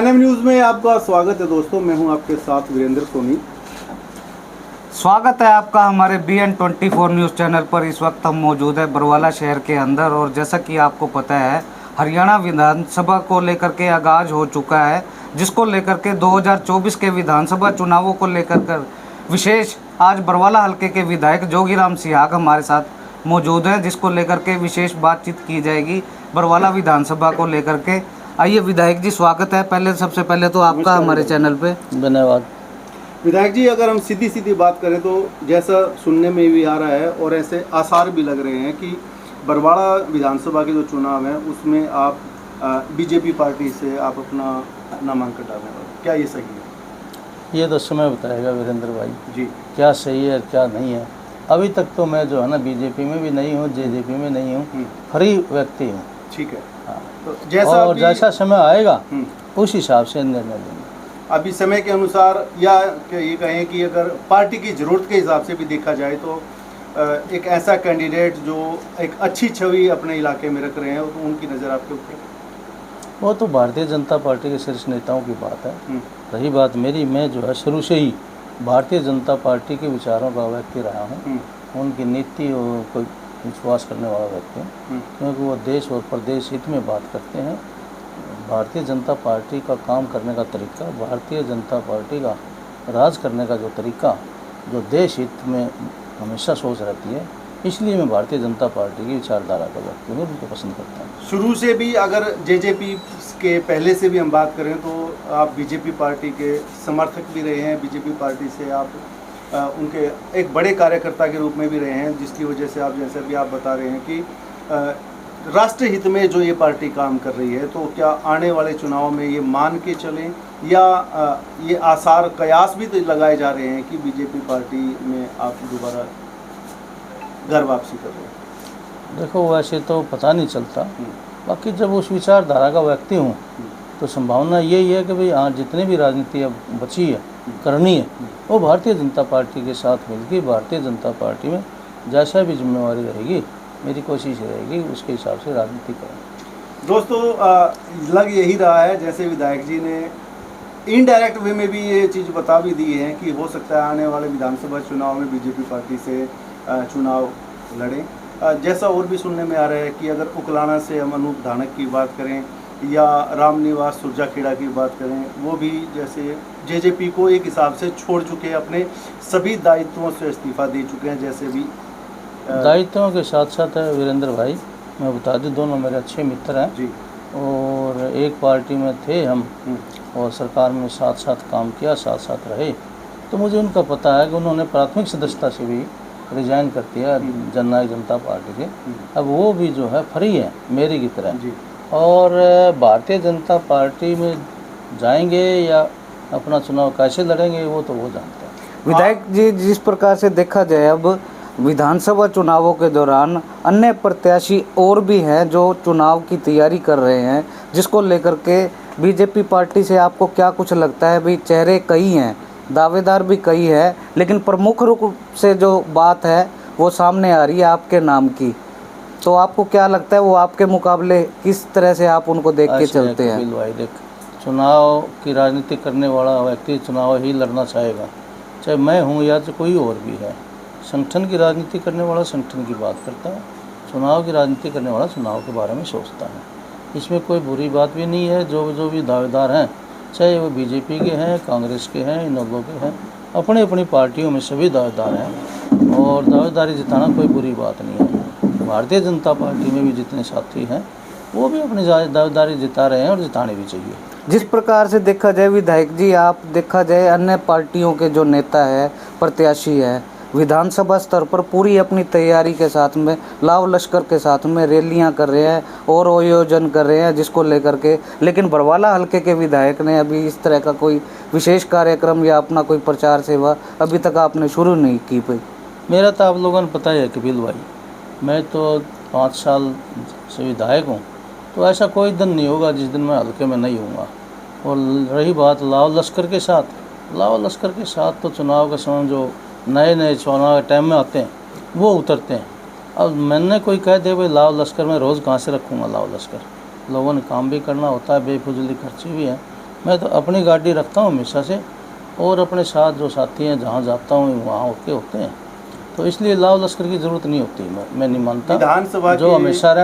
NM news में आपका स्वागत है दोस्तों। मैं हूं आपके साथ वीरेंद्र सोनी। स्वागत है आपका हमारे BN24 न्यूज़ चैनल पर। इस वक्त हम मौजूद है बरवाला शहर के अंदर और जैसा कि आपको पता है हरियाणा विधानसभा को लेकर के आगाज हो चुका है, जिसको लेकर के 2024 के विधानसभा चुनावों को लेकर कर विशेष आज बरवाला हल्के के विधायक जोगीराम सिहाग हमारे साथ मौजूद हैं, जिसको लेकर के विशेष बातचीत की जाएगी बरवाला विधानसभा को लेकर के। आइए विधायक जी, स्वागत है सबसे पहले तो आपका हमारे चैनल पे। धन्यवाद। विधायक जी, अगर हम सीधी बात करें तो जैसा सुनने में भी आ रहा है और ऐसे आसार भी लग रहे हैं कि बरवाड़ा विधानसभा के जो चुनाव है उसमें आप बीजेपी पार्टी से आप अपना नामांकन डालने वाले, क्या ये सही है? ये तो समय बताएगा वीरेंद्र भाई जी, क्या सही है और क्या नहीं है। अभी तक तो मैं जो है ना बीजेपी में भी नहीं हूँ, जेजेपी में नहीं हूँ, फ्री व्यक्ति हूँ। ठीक है। हाँ, तो जैसा समय आएगा उस हिसाब से निर्णय लेंगे। अभी समय के अनुसार या ये कहें कि अगर पार्टी की ज़रूरत के हिसाब से भी देखा जाए तो एक ऐसा कैंडिडेट जो एक अच्छी छवि अपने इलाके में रख रहे हैं, तो उनकी नज़र आपके ऊपर? वो तो भारतीय जनता पार्टी के शीर्ष नेताओं की बात है। रही बात मेरी, मैं जो है शुरू से ही भारतीय जनता पार्टी के विचारों का व्यक्ति रहा हूँ, उनकी नीति और कोई विश्वास करने वाला व्यक्ति हूँ, क्योंकि वो देश और प्रदेश हित में बात करते हैं। भारतीय जनता पार्टी का काम करने का तरीका, भारतीय जनता पार्टी का राज करने का जो तरीका, जो देश हित में हमेशा सोच रहती है, इसलिए मैं भारतीय जनता पार्टी की विचारधारा का व्यक्ति हूँ, उनको पसंद करता हूँ। शुरू से भी अगर जेजेपी के पहले से भी हम बात करें तो आप बीजेपी पार्टी के समर्थक भी रहे हैं, बीजेपी पार्टी से आप उनके एक बड़े कार्यकर्ता के रूप में भी रहे हैं, जिसकी वजह से आप जैसे भी आप बता रहे हैं कि राष्ट्र हित में जो ये पार्टी काम कर रही है, तो क्या आने वाले चुनाव में ये मान के चलें या ये आसार कयास भी तो लगाए जा रहे हैं कि बीजेपी पार्टी में आप दोबारा घर वापसी कर रहे हैं? देखो, वैसे तो पता नहीं चलता, बाकी जब उस विचारधारा का व्यक्ति हूँ तो संभावना यही है कि भाई आज जितनी भी राजनीति अब बची है करनी है, वो भारतीय जनता पार्टी के साथ मिलकर भारतीय जनता पार्टी में जैसा भी जिम्मेवारी रहेगी, मेरी कोशिश रहेगी उसके हिसाब से राजनीति करें। दोस्तों, लग यही रहा है जैसे विधायक जी ने इनडायरेक्ट वे में भी ये चीज़ बता भी दी है कि हो सकता है आने वाले विधानसभा चुनाव में बीजेपी पार्टी से चुनाव लड़ें। जैसा और भी सुनने में आ रहा है कि अगर उकलाना से हम अनूप धानक की बात करें या रामनिवास सुरजाखेड़ा की बात करें, वो भी जैसे जेजेपी को एक हिसाब से छोड़ चुके हैं, अपने सभी दायित्वों से इस्तीफा दे चुके हैं। जैसे भी दायित्वों के साथ साथ वीरेंद्र भाई मैं बता दूं, दोनों मेरे अच्छे मित्र हैं जी, और एक पार्टी में थे हम और सरकार में साथ साथ काम किया, साथ साथ रहे, तो मुझे उनका पता है कि उन्होंने प्राथमिक सदस्यता से भी रिजाइन कर दिया जननायक जनता पार्टी के। अब वो भी जो है फ्री है मेरी की तरह, और भारतीय जनता पार्टी में जाएंगे या अपना चुनाव कैसे लड़ेंगे वो तो वो जानते हैं। विधायक जी, जिस प्रकार से देखा जाए अब विधानसभा चुनावों के दौरान अन्य प्रत्याशी और भी हैं जो चुनाव की तैयारी कर रहे हैं, जिसको लेकर के बीजेपी पार्टी से आपको क्या कुछ लगता है? भाई चेहरे कई हैं, दावेदार भी कई है, लेकिन प्रमुख रूप से जो बात है वो सामने आ रही है आपके नाम की, तो आपको क्या लगता है वो आपके मुकाबले किस तरह से आप उनको देख के चलते हैं? भाई देख, चुनाव की राजनीति करने वाला व्यक्ति चुनाव ही लड़ना चाहेगा, चाहे मैं हूँ या तो कोई और भी है। संगठन की राजनीति करने वाला संगठन की बात करता है, चुनाव की राजनीति करने वाला चुनाव के बारे में सोचता है। इसमें कोई बुरी बात भी नहीं है। जो भी दावेदार हैं, चाहे वो बीजेपी के हैं, कांग्रेस के हैं, इन लोगों के हैं, अपनी अपनी पार्टियों में सभी दावेदार हैं और दावेदारी जिताना कोई बुरी बात नहीं है। भारतीय जनता पार्टी में भी जितने साथी हैं वो भी अपनी दावेदारी जिता रहे हैं और जिताने भी चाहिए। जिस प्रकार से देखा जाए विधायक जी, आप देखा जाए अन्य पार्टियों के जो नेता है, प्रत्याशी है, विधानसभा स्तर पर पूरी अपनी तैयारी के साथ में लाव लश्कर के साथ में रैलियां कर रहे हैं और आयोजन कर रहे हैं, जिसको लेकर के, लेकिन बरवाला हल्के के विधायक ने अभी इस तरह का कोई विशेष कार्यक्रम या अपना कोई प्रचार सेवा अभी तक आपने शुरू नहीं की पाई। मेरा तो आप लोगों ने पता है कपिल भाई, मैं तो 5 साल से विधायक हूँ, तो ऐसा कोई दिन नहीं होगा जिस दिन मैं हल्के में नहीं हूँगा। और रही बात लाव लश्कर के साथ तो चुनाव का समय जो नए चुनाव के टाइम में आते हैं वो उतरते हैं। अब मैंने कोई कह दे भाई लाव लश्कर में रोज़ कहाँ से रखूँगा लाव लश्कर, लोगों ने काम भी करना होता है, बेफजूली खर्चे भी हैं, मैं तो अपनी गाड़ी रखता हूँ हमेशा से, और अपने साथ जो साथी हैं जहाँ जाता हूँ वहाँ होते हैं, तो इसलिए लाव लश्कर की ज़रूरत नहीं होती। मैं नहीं मानता विधानसभा जो के हमेशा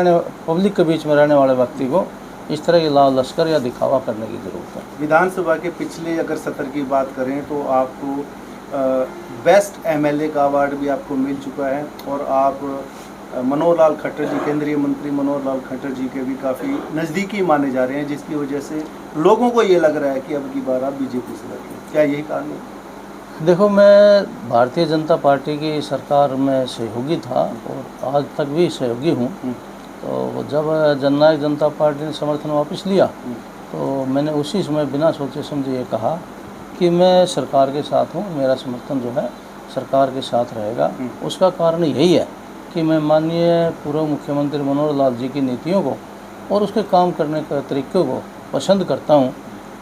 पब्लिक के बीच में रहने वाले व्यक्ति को इस तरह की लाव लश्कर या दिखावा करने की ज़रूरत है। विधानसभा के पिछले अगर सत्र की बात करें तो आपको बेस्ट एमएलए का अवार्ड भी आपको मिल चुका है, और आप मनोहर लाल खट्टर जी, केंद्रीय मंत्री मनोहर लाल खट्टर जी के भी काफ़ी नज़दीकी माने जा रहे हैं, जिसकी वजह से लोगों को ये लग रहा है कि अब की बार आप बीजेपी से लड़ेंगे। क्या यही कारण है? देखो, मैं भारतीय जनता पार्टी की सरकार में सहयोगी था और आज तक भी सहयोगी हूँ। तो जब जननायक जनता पार्टी ने समर्थन वापस लिया तो मैंने उसी समय बिना सोचे समझे ये कहा कि मैं सरकार के साथ हूँ, मेरा समर्थन जो है सरकार के साथ रहेगा। उसका कारण यही है कि मैं माननीय पूर्व मुख्यमंत्री मनोहर लाल जी की नीतियों को और उसके काम करने के तरीक़े को पसंद करता हूँ,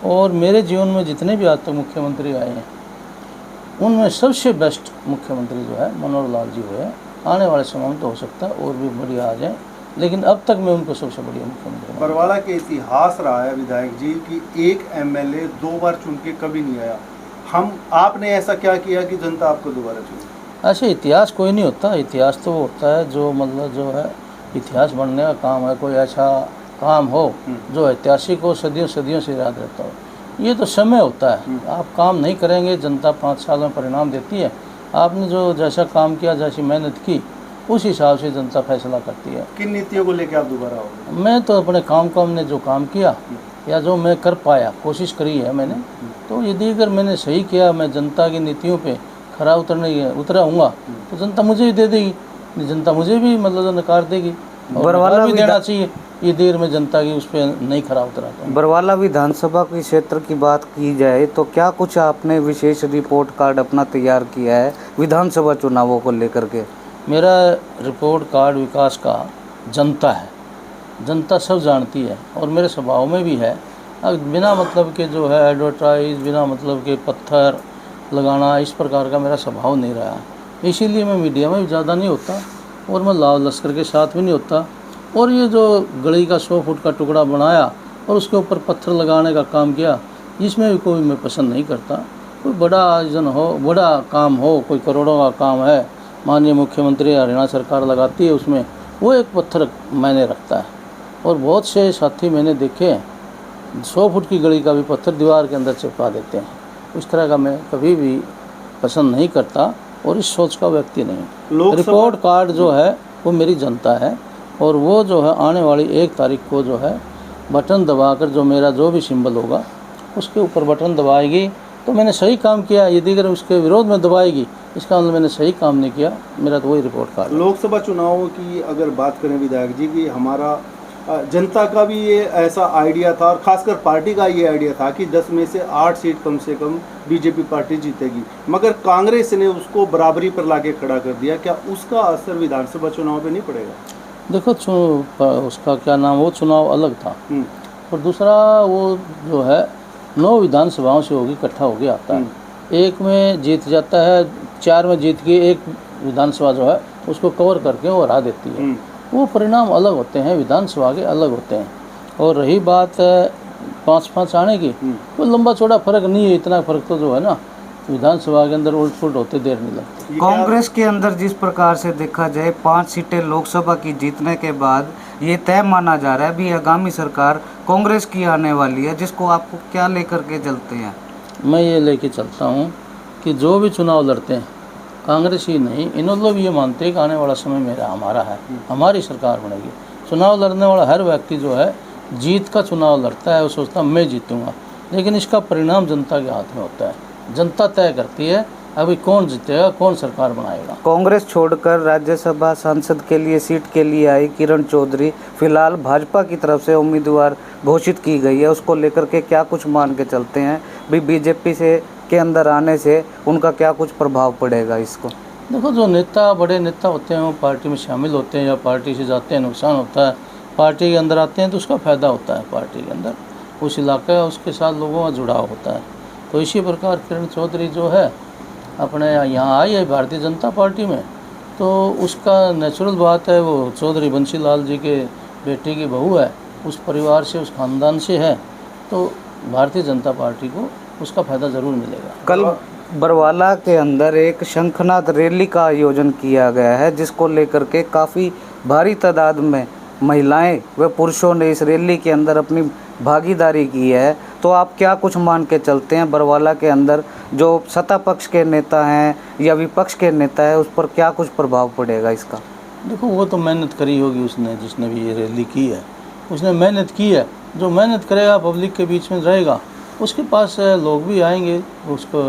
और मेरे जीवन में जितने भी आज तक मुख्यमंत्री आए हैं उनमें सबसे बेस्ट मुख्यमंत्री जो है मनोहर लाल जी हुए हैं। आने वाले समय में तो हो सकता है और भी बढ़िया आ जाए, लेकिन अब तक मैं उनको सबसे बढ़िया मुख्यमंत्री। बरवाला के इतिहास रहा है विधायक जी कि एक एमएलए 2 बार चुन के कभी नहीं आया। आपने ऐसा क्या किया कि जनता आपको दोबारा चुनी? ऐसे इतिहास कोई नहीं होता। इतिहास तो वो होता है जो मतलब जो है इतिहास बनने का काम है, कोई ऐसा काम हो जो ऐतिहासिक हो, सदियों सदियों से याद रहता हो। ये तो समय होता है, आप काम नहीं करेंगे, जनता 5 साल में परिणाम देती है। आपने जो जैसा काम किया, जैसी मेहनत की, उस हिसाब से जनता फैसला करती है। किन नीतियों को लेकर आप दोबारा आओगे? मैं तो अपने काम को, हमने जो काम किया या जो मैं कर पाया, कोशिश करी है मैंने, तो यदि अगर मैंने सही किया, मैं जनता की नीतियों पे खरा उतरा हूँगा तो जनता मुझे भी दे देगी, जनता मुझे भी मतलब नकार देगी। बरवाला भी देना चाहिए, ये देर में जनता की उस पर नहीं खरा उतरा। बरवाला विधानसभा के क्षेत्र की बात की जाए तो क्या कुछ आपने विशेष रिपोर्ट कार्ड अपना तैयार किया है विधानसभा चुनावों को लेकर के? मेरा रिपोर्ट कार्ड विकास का जनता है, जनता सब जानती है, और मेरे स्वभाव में भी है। बिना मतलब के जो है एडवर्टाइज, बिना मतलब के पत्थर लगाना, इस प्रकार का मेरा स्वभाव नहीं रहा। इसीलिए मैं मीडिया में भी ज़्यादा नहीं होता और मैं लाव लश्कर के साथ भी नहीं होता। और ये जो गली का 100 फुट का टुकड़ा बनाया और उसके ऊपर पत्थर लगाने का काम किया, इसमें भी कोई मैं पसंद नहीं करता। कोई बड़ा आयोजन हो, बड़ा काम हो, कोई करोड़ों का काम है, माननीय मुख्यमंत्री हरियाणा सरकार लगाती है, उसमें वो एक पत्थर मैंने रखता है। और बहुत से साथी मैंने देखे हैं 100 फुट की गली का भी पत्थर दीवार के अंदर चिपका देते हैं। इस तरह का मैं कभी भी पसंद नहीं करता और इस सोच का व्यक्ति नहीं। रिपोर्ट कार्ड जो है वो मेरी जनता है, और वो जो है आने वाली 1 तारीख को जो है बटन दबाकर जो मेरा जो भी सिंबल होगा उसके ऊपर बटन दबाएगी तो मैंने सही काम किया। यदि अगर उसके विरोध में दबाएगी, इसका मतलब मैंने सही काम नहीं किया। मेरा तो वही रिपोर्ट कार्ड। लोकसभा चुनावों की अगर बात करें विधायक जी की, हमारा जनता का भी ये ऐसा आइडिया था और खासकर पार्टी का ये आइडिया था कि 10 में से 8 सीट कम से कम बीजेपी पार्टी जीतेगी, मगर कांग्रेस ने उसको बराबरी पर लाके खड़ा कर दिया। क्या उसका असर विधानसभा चुनाव पे नहीं पड़ेगा? देखो, उसका क्या नाम, वो चुनाव अलग था, और दूसरा वो जो है 9 विधानसभाओं से होगी इकट्ठा होके आता है। 1 में जीत जाता है, 4 में जीत के 1 विधानसभा जो है उसको कवर करके वो हरा देती है। वो परिणाम अलग होते हैं, विधानसभा के अलग होते हैं। और रही बात 5-5 आने की, तो लंबा चौड़ा फर्क नहीं है। इतना फर्क तो जो है ना विधानसभा के अंदर उलट पुलट होते देर नहीं लगती। कांग्रेस के अंदर जिस प्रकार से देखा जाए 5 सीटें लोकसभा की जीतने के बाद ये तय माना जा रहा है भी आगामी सरकार कांग्रेस की आने वाली है, जिसको आपको क्या लेकर के चलते हैं? मैं ये लेके चलता हूँ कि जो भी चुनाव लड़ते हैं, कांग्रेस ही नहीं, इन लोग ये मानते हैं कि आने वाला समय मेरा हमारा है, हमारी सरकार बनेगी। चुनाव लड़ने वाला हर व्यक्ति जो है जीत का चुनाव लड़ता है, वो सोचता मैं जीतूँगा, लेकिन इसका परिणाम जनता के हाथ में होता है। जनता तय करती है अभी कौन जीतेगा, कौन सरकार बनाएगा। कांग्रेस छोड़कर राज्यसभा सांसद के लिए सीट के लिए आई किरण चौधरी फिलहाल भाजपा की तरफ से उम्मीदवार घोषित की गई है, उसको लेकर के क्या कुछ मान के चलते हैं भी बीजेपी से के अंदर आने से उनका क्या कुछ प्रभाव पड़ेगा इसको? देखो, जो नेता बड़े नेता होते हैं वो पार्टी में शामिल होते हैं या पार्टी से जाते हैं, नुकसान होता है। पार्टी के अंदर आते हैं तो उसका फ़ायदा होता है, पार्टी के अंदर उस इलाके उसके साथ लोगों का जुड़ाव होता है। तो इसी प्रकार किरण चौधरी जो है अपने यहाँ आई है भारतीय जनता पार्टी में, तो उसका नेचुरल बात है, वो चौधरी बंसीलाल जी के बेटे की बहू है, उस परिवार से, उस ख़ानदान से है, तो भारतीय जनता पार्टी को उसका फ़ायदा ज़रूर मिलेगा। कल बरवाला के अंदर एक शंखनाद रैली का आयोजन किया गया है, जिसको लेकर के काफ़ी भारी तादाद में महिलाएं व पुरुषों ने इस रैली के अंदर अपनी भागीदारी की है। तो आप क्या कुछ मान के चलते हैं, बरवाला के अंदर जो सत्ता पक्ष के नेता हैं या विपक्ष के नेता है, उस पर क्या कुछ प्रभाव पड़ेगा इसका? देखो, वो तो मेहनत करी होगी उसने, जिसने भी ये रैली की है उसने मेहनत की है। जो मेहनत करेगा, पब्लिक के बीच में रहेगा, उसके पास लोग भी आएंगे, उसको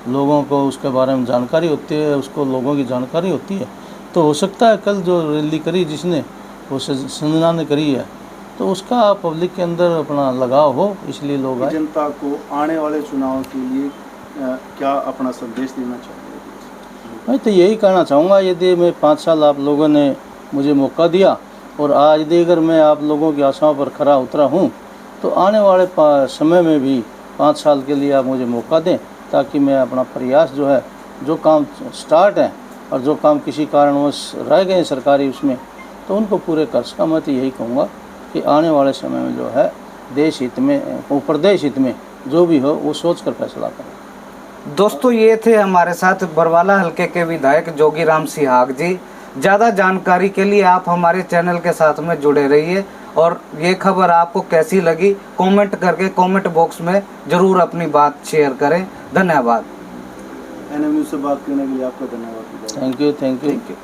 लोगों को उसके बारे में जानकारी होती है, उसको लोगों की जानकारी होती है। तो हो सकता है कल जो रैली करी जिसने, वो संजना ने करी है, तो उसका पब्लिक के अंदर अपना लगाव हो, इसलिए लोग आए। जनता को आने वाले चुनाव के लिए क्या अपना संदेश देना चाहिए? मैं तो यही कहना चाहूँगा, यदि मैं 5 साल आप लोगों ने मुझे मौका दिया और आज यदि अगर मैं आप लोगों की आशाओं पर खरा उतरा हूँ, तो आने वाले समय में भी 5 साल के लिए आप मुझे मौका दें, ताकि मैं अपना प्रयास जो है, जो काम स्टार्ट है और जो काम किसी कारणवश रह गए सरकारी उसमें, तो उनको पूरे कर सका। मैं तो यही कहूँगा कि आने वाले समय में जो है देश हित में, प्रदेश हित में जो भी हो वो सोच कर फैसला करें। दोस्तों, ये थे हमारे साथ बरवाला हलके के विधायक जोगीराम सिहाग जी। ज़्यादा जानकारी के लिए आप हमारे चैनल के साथ में जुड़े रहिए, और ये खबर आपको कैसी लगी कमेंट करके कमेंट बॉक्स में ज़रूर अपनी बात शेयर करें। धन्यवाद। NM न्यूज़ से बात करने के लिए आपका धन्यवाद। Thank you.